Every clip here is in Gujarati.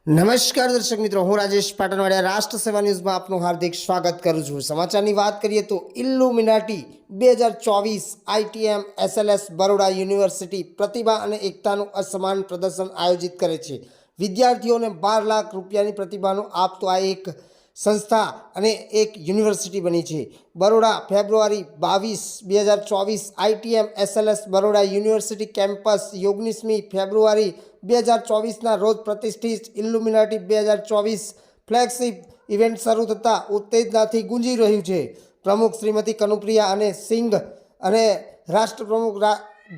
નમસ્કાર દર્શક મિત્રો, હું રાજેશ પાટણવાડિયા રાષ્ટ્ર સેવા ન્યૂઝમાં આપનું હાર્દિક સ્વાગત કરું છું। સમાચારની વાત કરીએ તો ઇલ્યુમિનાટી 2024 આઈટીએમ એસએલએસ બરોડા યુનિવર્સિટી પ્રતિભા અને એકતાનું અસમાન પ્રદર્શન આયોજિત કરે છે। વિદ્યાર્થીઓને 12 લાખ રૂપિયાની પ્રતિભાનું આપતો આ એક સંસ્થા અને એક યુનિવર્સિટી બની છે। બરોડા ફેબ્રુઆરી 22, 2024 ITM SLS Baroda university campus 19મી ફેબ્રુઆરી 2024ના રોજ પ્રતિષ્ઠિત ઇલ્યુમિનાટી 2024 ફ્લેગશિપ ઇવેન્ટ શરૂ થતાં ઉત્તેજનાથી ગુંજી રહ્યું છે। પ્રમુખ શ્રીમતી કનુપ્રિયા અને સિંઘ અને રાષ્ટ્રપ્રમુખ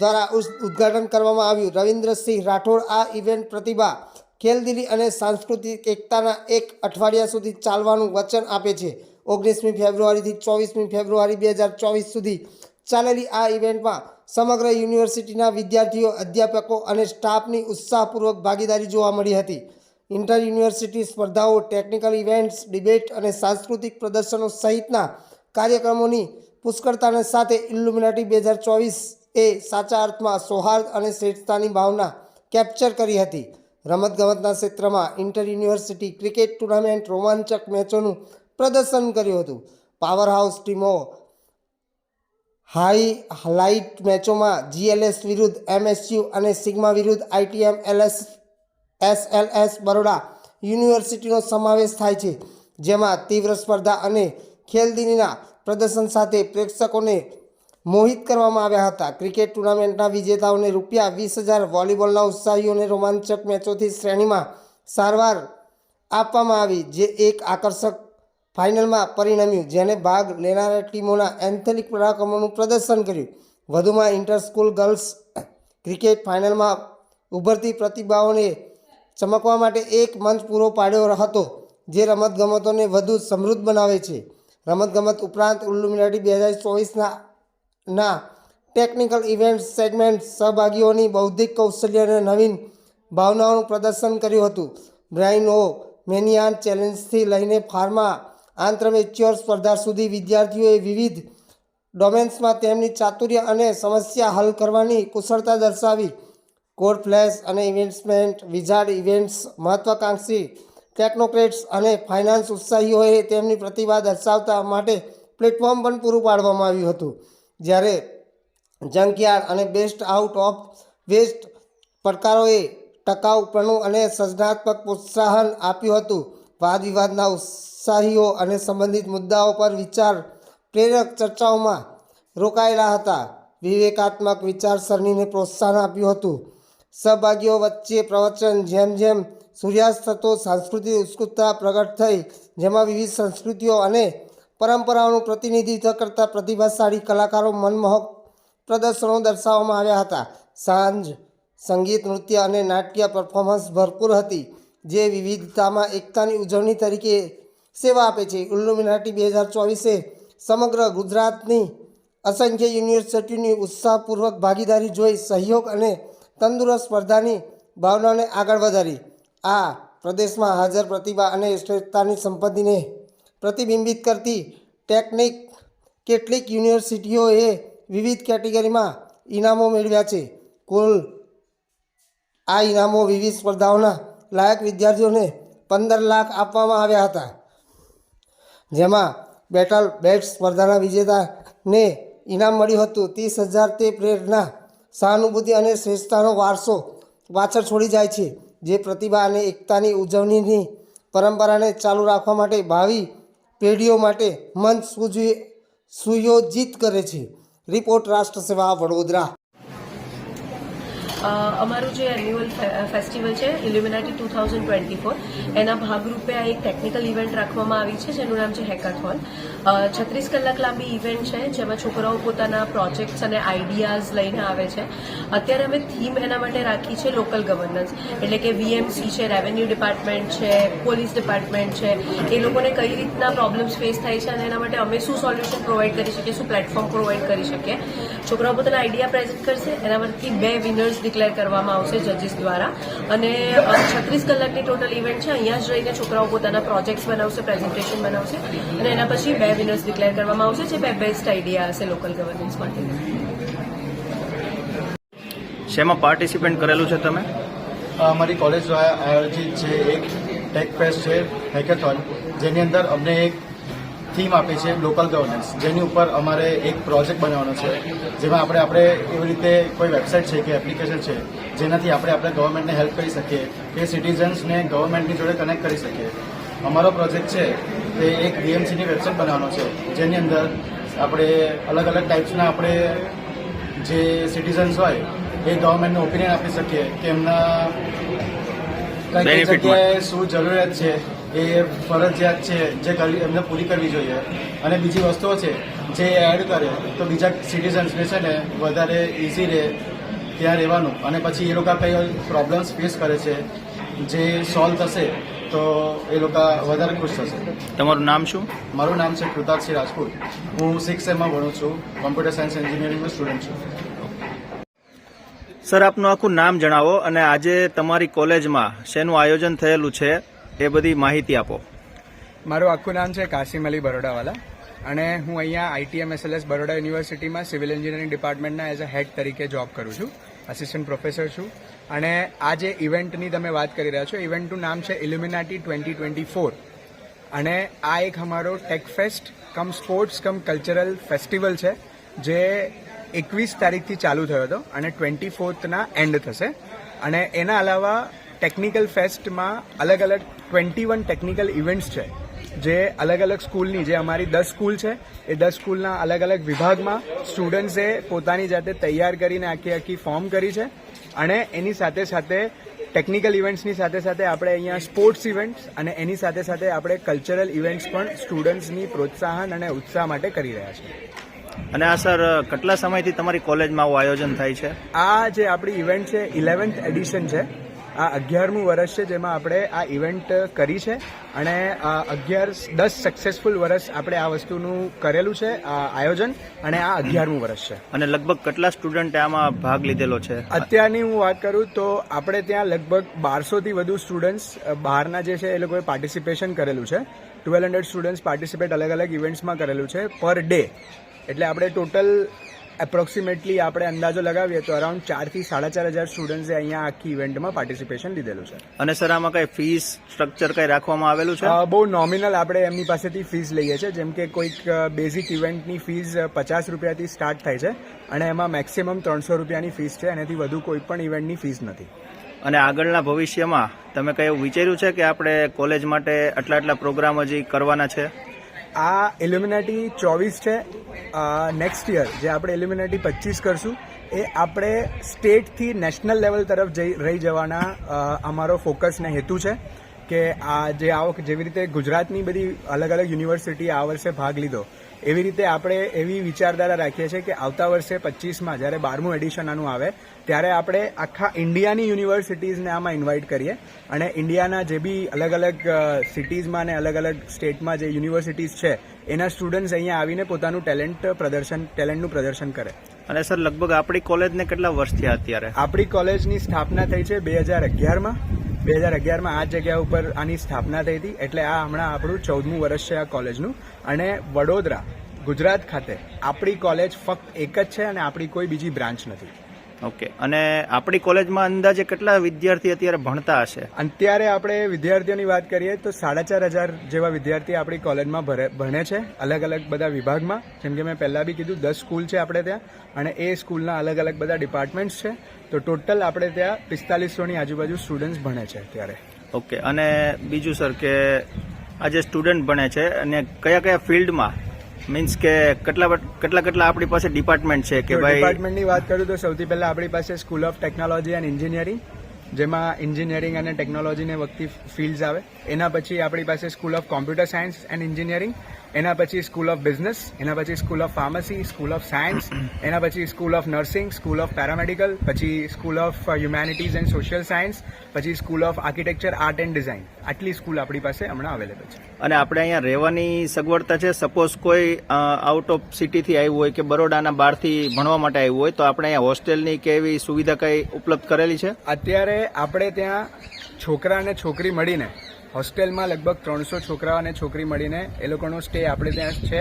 દ્વારા ઉદ્ઘાટન કરવામાં આવ્યું। રવિન્દ્રસિંહ રાઠોડ આ ઇવેન્ટ પ્રતિભા, ખેલદિલી અને સાંસ્કૃતિક એકતાના એક અઠવાડિયા સુધી ચાલવાનું વચન આપે છે। 19મી ફેબ્રુઆરીથી 24મી ફેબ્રુઆરી 2024 સુધી ચાલેલી આ ઇવેન્ટમાં સમગ્ર યુનિવર્સિટીના વિદ્યાર્થીઓ, અધ્યાપકો અને સ્ટાફની ઉત્સાહપૂર્વક ભાગીદારી જોવા મળી હતી। ઇન્ટર યુનિવર્સિટી સ્પર્ધાઓ, ટેકનિકલ ઇવેન્ટ્સ, ડિબેટ અને સાંસ્કૃતિક પ્રદર્શનો સહિતના કાર્યક્રમોની પુષ્કળતાને સાથે ઇલ્યુમિનાટી 2024 એ સાચા અર્થમાં સૌહાર્દ અને શ્રેષ્ઠતાની ભાવના કેપ્ચર કરી હતી। રમતગમતના ક્ષેત્રમાં ઇન્ટર યુનિવર્સિટી ક્રિકેટ ટુર્નામેન્ટ રોમાંચક મેચોનું પ્રદર્શન કર્યું હતું। પાવરહાઉસ ટીમો હાઈલાઇટ મેચોમાં જીએલએસ વિરુદ્ધ એમએસયુ અને સિગ્મા વિરુદ્ધ આઈટીએમ એસએલએસ બરોડા યુનિવર્સિટીનો સમાવેશ થાય છે, જેમાં તીવ્ર સ્પર્ધા અને ખેલદિલીના પ્રદર્શન સાથે પ્રેક્ષકોને મોહિત કરવામાં આવ્યા હતા। ક્રિકેટ ટુર્નામેન્ટના વિજેતાઓને ₹20,000, વોલીબોલના ઉત્સાહીઓને રોમાંચક મેચોથી શ્રેણીમાં સારવાર આપવામાં આવી, જે એક આકર્ષક ફાઇનલમાં પરિણમ્યું, જેને ભાગ લેનાર ટીમોના એથ્લેટિક પરાક્રમોનું પ્રદર્શન કર્યું। વધુમાં ઇન્ટર સ્કૂલ ગર્લ્સ ક્રિકેટ ફાઇનલમાં ઉભરતી પ્રતિભાઓને ચમકવા માટે એક મંચ પૂરો પાડ્યો હતો, જે રમતગમતોને વધુ સમૃદ્ધ બનાવે છે। રમતગમત ઉપરાંત ઇલ્યુમિનાટી 2024ના ટેકનિકલ ઇવેન્ટ સેગમેન્ટ સહભાગીઓની બૌદ્ધિક કૌશલ્ય અને નવીન ભાવનાઓનું પ્રદર્શન કર્યું હતું। બ્રાઇન ઓ મેનિયાન ચેલેન્જથી લઈને ફાર્મા આંતરમેચ્યોર સ્પર્ધા સુધી વિદ્યાર્થીઓએ વિવિધ ડોમેન્સમાં તેમની ચાતુર્ય અને સમસ્યા હલ કરવાની કુશળતા દર્શાવી। કોડ ફ્લેશ અને ઇન્વેસ્ટમેન્ટ વિઝાર્ડ ઇવેન્ટ્સ મહત્વાકાંક્ષી ટેકનોક્રેટ્સ અને ફાઇનાન્સ ઉત્સાહીઓએ તેમની પ્રતિભા દર્શાવવા માટે પ્લેટફોર્મ પણ પૂરું પાડવામાં આવ્યું હતું। જ્યારે જંકયાર્ડ અને બેસ્ટ આઉટ ઓફ વેસ્ટ પડકારોએ ટકાઉપણું અને સર્જનાત્મક પ્રોત્સાહન આપ્યું હતું। વાદ વિવાદના ઉત્સાહીઓ અને સંબંધિત મુદ્દાઓ પર વિચાર પ્રેરક ચર્ચાઓમાં રોકાયેલા હતા। વિવેકાત્મક વિચારસરણીને પ્રોત્સાહન આપ્યું હતું। સહભાગીઓ વચ્ચે પ્રવચન, જેમ જેમ સૂર્યાસ્ત થતો સાંસ્કૃતિક ઉત્સુકતા પ્રગટ થઈ, જેમાં વિવિધ સંસ્કૃતિઓ અને પરંપરાઓનું પ્રતિનિધિત્વ કરતા પ્રતિભાશાળી કલાકારો મનમોહક પ્રદર્શનો દર્શાવવામાં આવ્યા હતા। સાંજ સંગીત, નૃત્ય અને નાટ્ય પરફોર્મન્સ ભરપૂર હતી, જે વિવિધતામાં એકતાની ઉજવણી તરીકે સેવા આપે છે। ઇલ્યુમિનાટી 2024એ સમગ્ર ગુજરાતની અસંખ્ય યુનિવર્સિટીઓની ઉત્સાહપૂર્વક ભાગીદારી જોઈ સહયોગ અને તંદુરસ્ત સ્પર્ધાની ભાવનાને આગળ વધારી। આ પ્રદેશમાં હાજર પ્રતિભા અને શ્રેષ્ઠતાની સંપત્તિને પ્રતિબિંબિત કરતી કેટલીક યુનિવર્સિટીઓએ વિવિધ કેટેગરીમાં ઇનામો મેળવ્યા છે। કુલ આ ઇનામો વિવિધ સ્પર્ધાઓના લાયક વિદ્યાર્થીઓને 15 લાખ આપવામાં આવ્યા હતા, જેમાં બેટલ બેટ સ્પર્ધાના વિજેતાને ઇનામ મળ્યું હતું 30,000। તે પ્રેરણા, સહાનુભૂતિ અને શ્રેષ્ઠતાનો વારસો પાછળ છોડી જાય છે, જે પ્રતિભા અને એકતાની ઉજવણીની પરંપરાને ચાલુ રાખવા માટે ભાવિ પેઢીઓ માટે મંચ સુયોજિત કરે છે। રિપોર્ટ રાષ્ટ્ર સેવા, વડોદરા। અમારું જે એન્યુઅલ ફેસ્ટિવલ છે ઇલ્યુમિનાટી 2024, એના ભાગરૂપે આ એક ટેકનિકલ ઇવેન્ટ રાખવામાં આવી છે, જેનું નામ છે હેકાથોન। 36 કલાક લાંબી ઇવેન્ટ છે, જેમાં છોકરાઓ પોતાના પ્રોજેક્ટ્સ અને આઈડિયાઝ લઈને આવે છે। અત્યારે અમે થીમ એના માટે રાખી છે લોકલ ગવર્નન્સ, એટલે કે વીએમસી છે, રેવન્યુ ડિપાર્ટમેન્ટ છે, પોલીસ ડિપાર્ટમેન્ટ છે, એ લોકોને કઈ રીતના પ્રોબ્લેમ્સ ફેસ થાય છે અને એના માટે અમે શું સોલ્યુશન પ્રોવાઈડ કરી શકીએ, શું પ્લેટફોર્મ પ્રોવાઈડ કરી શકીએ। છોકરાઓ પોતાના આઈડિયા પ્રેઝન્ટ કરશે, એના પરથી 2 વિનર્સ ડિક્લેર કરવામાં આવશે જજીસ દ્વારા, અને 36 કલાકની ટોટલ ઇવેન્ટ છે। અહીંયા જ રહીને છોકરાઓ પોતાના પ્રોજેક્ટ્સ બનાવશે, પ્રેઝન્ટેશન બનાવશે, અને એના પછી 2 વિનર્સ ડિક્લેર કરવામાં આવશે, જે 2 બેસ્ટ આઈડિયા હશે લોકલ ગવર્નન્સ માટે। શેમાં પાર્ટિસિપેટ કરેલું છે તમે? અમારી કોલેજ દ્વારા આયોજિત છે એક ટેક ફેસ્ટ છે હેકેથોન, જેની અંદર અમને એક થીમ આપી છે લોકલ ગવર્નન્સ, જેની ઉપર અમારે એક પ્રોજેક્ટ બનાવવાનો છે, જેમાં આપણે એવી રીતે કોઈ વેબસાઇટ છે કે એપ્લિકેશન છે જેનાથી આપણે ગવર્મેન્ટને હેલ્પ કરી શકીએ કે સિટીઝન્સને ગવર્મેન્ટની જોડે કનેક્ટ કરી શકીએ. અમારો પ્રોજેક્ટ છે તે એક બીએમસીની વેબસાઇટ બનાવવાનો છે, જેની અંદર આપણે અલગ અલગ ટાઈપ્સના જે સિટીઝન્સ હોય એ ગવર્મેન્ટને ઓપિનિયન આપી શકીએ કે એમના કઈ જગ્યાએ શું જરૂરિયાત છે, એ ફરજિયાત છે જે એમને પૂરી કરવી જોઈએ, અને બીજી વસ્તુઓ છે જે એડ કરે તો બીજા સિટીઝન્સને છે ને વધારે ઇઝી રહે ત્યાં રહેવાનું, અને પછી એ લોકો કઈ પ્રોબ્લેમ્સ ફેસ કરે છે જે સોલ્વ થશે તો એ લોકો વધારે ખુશ થશે. તમારું નામ શું? મારું નામ છે કૃતાક્ષી રાજપૂત. હું 6 માં ભણું છું, કોમ્પ્યુટર સાયન્સ એન્જિનિયરિંગનો સ્ટુડન્ટ છું. સર, આપનું આખું નામ જણાવો અને આજે તમારી કોલેજમાં શેનું આયોજન થયેલું છે એ બધી માહિતી આપો. મારું આખું નામ છે કાસિમ અલી બરોડાવાલા, અને હું અહીંયા ITM-SLS બરોડા યુનિવર્સિટીમાં સિવિલ એન્જિનિયરિંગ ડિપાર્ટમેન્ટના એઝ અ હેડ તરીકે જોબ કરું છું, આસિસ્ટન્ટ પ્રોફેસર છું. અને આ જે ઇવેન્ટની તમે વાત કરી રહ્યા છો, ઇવેન્ટનું નામ છે ઇલ્યુમિનાટી 2024, અને આ એક અમારો ટેક ફેસ્ટ કમ સ્પોર્ટ્સ કમ કલ્ચરલ ફેસ્ટિવલ છે, જે 21 તારીખથી ચાલુ થયો હતો અને 24ના એન્ડ થશે. અને એના અલાવા ટેકનિકલ ફેસ્ટમાં અલગ અલગ 21 ટેકનિકલ ઇવેન્ટ્સ છે, જે અલગ અલગ સ્કૂલની, જે અમારી 10 સ્કૂલ છે, એ 10 સ્કૂલના અલગ અલગ વિભાગમાં સ્ટુડન્ટ્સે પોતાની જાતે તૈયાર કરીને આખી ફોર્મ કરી છે. અને એની સાથે સાથે ટેકનિકલ ઇવેન્ટ્સની સાથે સાથે આપણે અહીંયા સ્પોર્ટ્સ ઇવેન્ટ્સ અને એની સાથે સાથે આપણે કલ્ચરલ ઇવેન્ટ્સ પણ સ્ટુડન્ટ્સની પ્રોત્સાહન અને ઉત્સાહ માટે કરી રહ્યા છીએ. અને આ સર, કેટલા સમયથી તમારી કોલેજમાં આવું આયોજન થાય છે? આ જે આપણી ઇવેન્ટ છે 11th એડિશન છે. આ 11મું વર્ષ છે જેમાં આપણે આ ઇવેન્ટ કરી છે, અને 10 સક્સેસફુલ વર્ષ આપણે આ વસ્તુનું કરેલું છે, આ આયોજન, અને આ 11મું વર્ષ છે. અને લગભગ કેટલા સ્ટુડન્ટે આમાં ભાગ લીધેલો છે? અત્યારની હું વાત કરું તો આપણે ત્યાં લગભગ 1200થી વધુ સ્ટુડન્ટ્સ બહારના જે છે એ લોકોએ પાર્ટિસિપેશન કરેલું છે. 1200 સ્ટુડન્ટ્સ પાર્ટિસિપેટ અલગ અલગ ઇવેન્ટ્સમાં કરેલું છે પર ડે. એટલે આપણે ટોટલ એપ્રોક્સિમેટલી આપણે અંદાજો લગાવીએ તો અરાઉન્ડ 4,000 થી 4,500 સ્ટુડન્ટ્સે અહીંયા આખી ઇવેન્ટમાં પાર્ટિસિપેશન લીધેલું છે. અને સર, આમાં કઈ ફીસ સ્ટ્રક્ચર કઈ રાખવામાં આવેલું છે? બહુ નોમિનલ આપણે એમની પાસેથી ફીસ લઈએ છીએ. જેમ કે કોઈક બેઝિક ઇવેન્ટની ફીસ 50 રૂપિયાથી સ્ટાર્ટ થાય છે, અને એમાં મેક્સિમમ 300 રૂપિયાની ફીસ છે. એનાથી વધુ કોઈ પણ ઇવેન્ટની ફીસ નથી. અને આગળના ભવિષ્યમાં તમે કઈ એવું વિચાર્યું છે કે આપણે કોલેજ માટે આટલા પ્રોગ્રામ હજી કરવાના છે? આ ઇલ્યુમિનાટી 24 છે. નેક્સ્ટ યર જે આપણે ઇલ્યુમિનાટી 25 કરશું, એ આપણે સ્ટેટથી નેશનલ લેવલ તરફ રહી જવાના અમારો ફોકસ ને હેતુ છે. કે જેવી રીતે ગુજરાતની બધી અલગ અલગ યુનિવર્સિટી આ વર્ષે ભાગ લીધો, એવી રીતે આપણે એવી વિચારધારા રાખીએ છીએ કે આવતા વર્ષે 25માં જ્યારે 12મું એડિશન આનું આવે, ત્યારે આપણે આખા ઇન્ડિયાની યુનિવર્સિટીઝને આમાં ઇન્વાઇટ કરીએ, અને ઇન્ડિયાના જે બી અલગ અલગ સિટીઝમાં અને અલગ અલગ સ્ટેટમાં જે યુનિવર્સિટીઝ છે, એના સ્ટુડન્ટ્સ અહીંયા આવીને પોતાનું ટેલેન્ટનું પ્રદર્શન કરે. અને સર, લગભગ આપણી કોલેજને કેટલા વર્ષ થયા અત્યારે? આપણી કોલેજની સ્થાપના થઈ છે 2011માં. 2011માં આ જગ્યા ઉપર આની સ્થાપના થઈ હતી. એટલે આ હમણાં આપણું 14મું વર્ષ છે આ કોલેજનું. અને વડોદરા, ગુજરાત ખાતે આપણી કોલેજ ફક્ત એક જ છે, અને આપણી કોઈ બીજી બ્રાન્ચ નથી. ઓકે. અને આપણી કોલેજમાં અંદાજે કેટલા વિદ્યાર્થી અત્યારે ભણતા હશે? અત્યારે આપણે વિદ્યાર્થીઓની વાત કરીએ તો 4,500 જેવા વિદ્યાર્થી આપણી કોલેજમાં ભણે છે, અલગ અલગ બધા વિભાગમાં. જેમ કે મેં પહેલાં બી કીધું, 10 સ્કૂલ છે આપણે ત્યાં, અને એ સ્કૂલના અલગ અલગ બધા ડિપાર્ટમેન્ટ્સ છે. તો ટોટલ આપણે ત્યાં 4500ની આજુબાજુ સ્ટુડન્ટ્સ ભણે છે અત્યારે. ઓકે. અને બીજું સર, કે આ જે સ્ટુડન્ટ ભણે છે અને કયા ફિલ્ડમાં, મીન્સ કે કેટલા આપણી પાસે ડિપાર્ટમેન્ટ છે? કે ભાઈ, ડિપાર્ટમેન્ટની વાત કરું તો સૌથી પહેલા આપણી પાસે school of technology and engineering, જેમાં એન્જિનિયરિંગ અને ટેકનોલોજીને લગતી ફિલ્ડ્સ આવે. એના પછી આપણી પાસે school of computer science and engineering, એના પછી સ્કૂલ ઓફ બિઝનેસ, એના પછી school of pharmacy, school of science, એના પછી school of nursing, school of paramedical, પછી school of humanities and social science, પછી school of architecture, art and design. આટલી સ્કૂલ આપણી પાસે હમણાં અવેલેબલ છે. અને આપણે અહીંયા રહેવાની સગવડતા છે? સપોઝ કોઈ આઉટ ઓફ સિટીથી આવ્યું હોય કે બરોડાના બહારથી ભણવા માટે આવ્યું હોય, તો આપણે અહીંયા હોસ્ટેલની કે એવી સુવિધા કઈ ઉપલબ્ધ કરેલી છે? અત્યારે આપણે ત્યાં છોકરા અને છોકરી મળીને હોસ્ટેલમાં લગભગ 300 છોકરા અને છોકરી મળીને એ લોકોનો સ્ટે આપણે ત્યાં છે.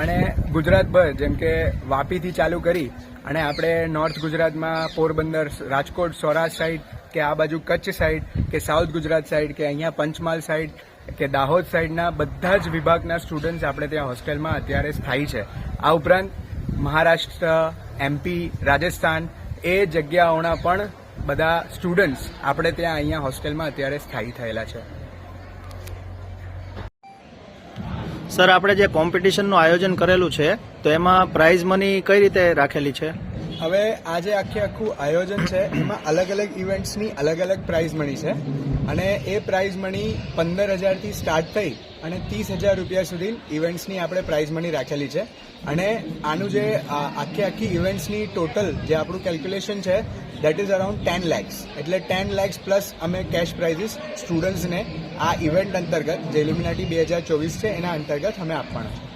અને ગુજરાતભર, જેમ કે વાપીથી ચાલુ કરી અને આપણે નોર્થ ગુજરાતમાં પોરબંદર, રાજકોટ, સૌરાષ્ટ્ર સાઈડ, કે આ બાજુ કચ્છ સાઈડ કે સાઉથ ગુજરાત સાઈડ કે અહીંયા પંચમહાલ સાઈડ કે દાહોદ સાઈડના બધા જ વિભાગના સ્ટુડન્ટ્સ આપણે ત્યાં હોસ્ટેલમાં અત્યારે સ્થાયી છે. આ ઉપરાંત મહારાષ્ટ્ર, MP, રાજસ્થાન એ જગ્યાઓના પણ બધા સ્ટુડન્ટ્સ આપણે ત્યાં અહીંયા હોસ્ટેલમાં અત્યારે સ્થાયી થયેલા છે. સર, આપણે જે કોમ્પિટિશનનું આયોજન કરેલું છે તો એમાં પ્રાઇઝ મની કઈ રીતે રાખેલી છે? હવે આ જે આખું આયોજન છે એમાં અલગ અલગ ઇવેન્ટ્સની અલગ અલગ પ્રાઇઝ મની છે અને એ પ્રાઇઝ મની 15,000થી સ્ટાર્ટ થઈ અને 30,000 રૂપિયા સુધી ઇવેન્ટ્સની આપણે પ્રાઇઝ મની રાખેલી છે. અને આનું જે આખી ઇવેન્ટ્સની ટોટલ જે આપણું કેલ્ક્યુલેશન છે દેટ ઇઝ અરાઉન્ડ 10 lakhs. એટલે 10 lakhs પ્લસ અમે કેશ પ્રાઇઝીસ સ્ટુડન્ટ્સને આ ઇવેન્ટ અંતર્ગત જે ઇલ્યુમિનાટી 2024 છે એના અંતર્ગત અમે આપવાના છે.